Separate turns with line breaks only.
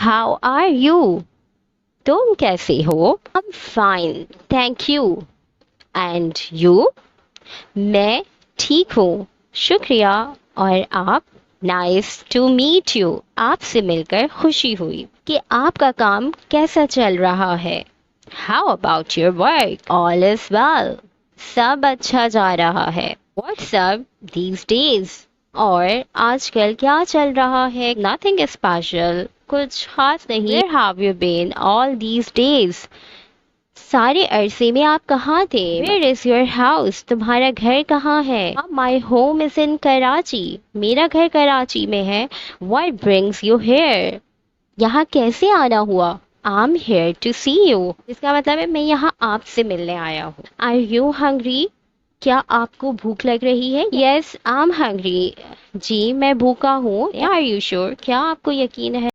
How are you? तुम कैसे हो? I am fine, thank you. And you? मैं ठीक हूँ, शुक्रिया। और आप? Nice to meet you. आपसे मिलकर खुशी हुई। कि आपका काम कैसा चल रहा है? How about your work? All is well. सब अच्छा जा रहा है। What's up these days? और आजकल क्या चल रहा है? नथिंग स्पेशल, कुछ खास नहीं। Where have you been all these days? सारे अरसे में आप कहाँ थे? Where is your house? तुम्हारा घर कहाँ है? My home is in Karachi. मेरा घर कराची में है। What brings you here? यहाँ कैसे आना हुआ? I'm here to see you। इसका मतलब है मैं यहाँ आपसे मिलने आया हूँ। Are you hungry? क्या आपको भूख लग रही है? Yes, I'm hungry। जी मैं भूखा हूँ। Are you sure? क्या आपको यकीन है?